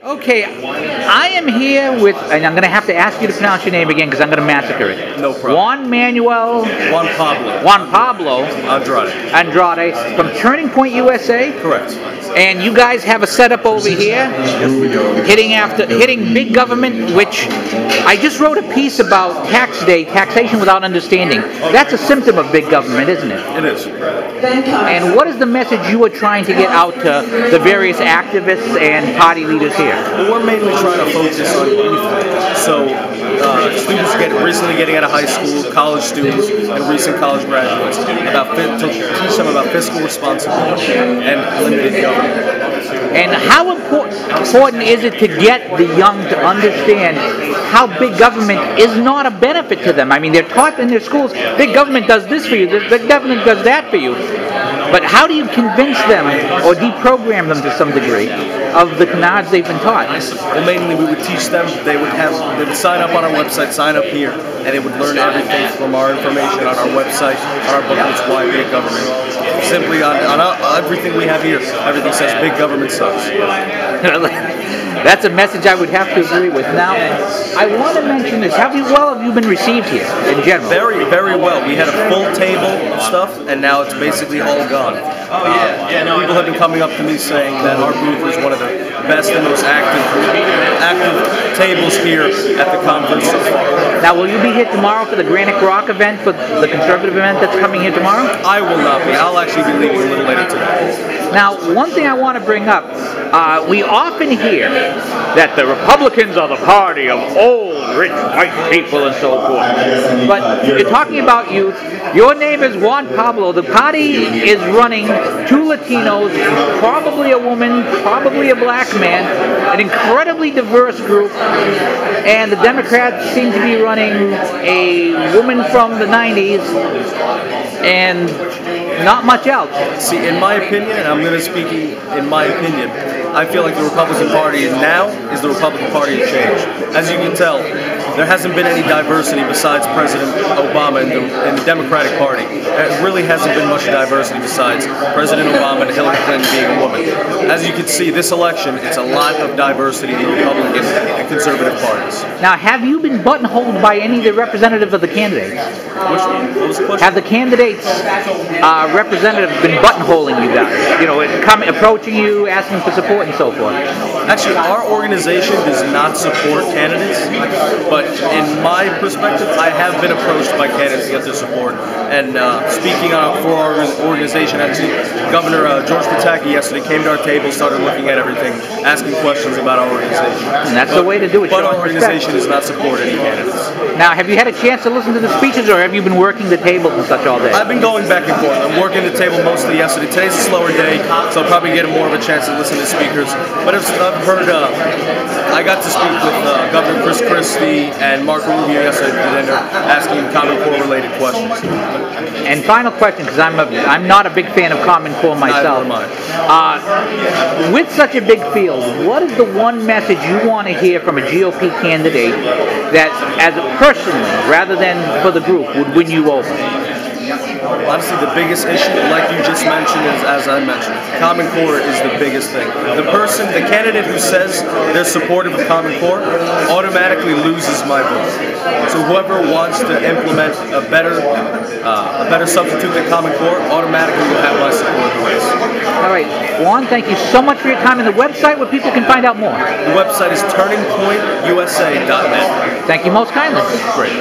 Okay, I am here with, and I'm going to have to ask you to pronounce your name again because I'm going to massacre it. No problem. Juan Pablo. Juan Pablo. Andrade. From Turning Point USA? Correct. And you guys have a setup over here, hitting big government, which I just wrote a piece about taxation without understanding. That's a symptom of big government, isn't it? It is. And what is the message you are trying to get out to the various activists and party leaders here? Well, we're mainly trying to focus on youth. So students recently getting out of high school, college students, and recent college graduates, to teach them about fiscal responsibility and limited government. And how important is it to get the young to understand how big government is not a benefit to them? I mean, they're taught in their schools, big government does this for you, big government does that for you. But how do you convince them or deprogram them to some degree of the canards they've been taught? Well, mainly we would teach them, they would sign up on our website, sign up here, and they would learn everything from our information on our website, on our booklets, why big government. Simply on everything we have here, everything says big government sucks. That's a message I would have to agree with. Now, I want to mention this. How have you been received here in general? Very, very well. We had a full table of stuff, and now it's basically all gone. People have been coming up to me saying that our booth was one of the best and most active tables here at the conference. Now, will you be here tomorrow for the Granite Rock event, for the conservative event that's coming here tomorrow? I will not be. I'll actually be leaving a little later today. Now, one thing I want to bring up, we often hear that the Republicans are the party of old, rich, white people and so forth. But you're talking about youth. Your name is Juan Pablo. The party is running two Latinos, probably a woman, probably a black man, an incredibly diverse group. And the Democrats seem to be running a woman from the 90s and not much else. See, in my opinion, and I'm going to speak in my opinion, I feel like the Republican Party now is the Republican Party of change. As you can tell, there hasn't been any diversity besides President Obama in the Democratic Party. There really hasn't been much diversity besides President Obama and Hillary Clinton being a woman. As you can see, this election, it's a lot of diversity in the Republican and conservative parties. Now, have you been buttonholed by any of the representatives of the candidates? Which one? What was the question? Have the candidates' representatives been buttonholing you guys? You know, approaching you, asking for support and so forth? Actually, our organization does not support candidates, but in my perspective, I have been approached by candidates to get their support. And speaking for our organization, actually, Governor George Pataki yesterday came to our table, started looking at everything, asking questions about our organization. And that's the way to do it. But our organization does not support any candidates. Now, have you had a chance to listen to the speeches, or have you been working the tables and such all day? I've been going back and forth. I'm working the table mostly yesterday. Today's a slower day, so I'll probably get more of a chance to listen to speakers. But I've heard, I got to speak with Governor Chris Christie and Marco Rubio yesterday at dinner, asking Common Core related questions. And final question, because I'm not a big fan of Common Core myself. With such a big field, what is the one message you want to hear from a GOP candidate that, as a personally, rather than for the group, would win you over? Honestly, the biggest issue, like you just mentioned, is, as I mentioned, Common Core is the biggest thing. The candidate who says they're supportive of Common Core automatically loses my vote. So whoever wants to implement a better substitute than Common Core automatically will have my support the race. All right, Juan, thank you so much for your time. And the website where people can find out more? The website is turningpointusa.net. Thank you most kindly. Great.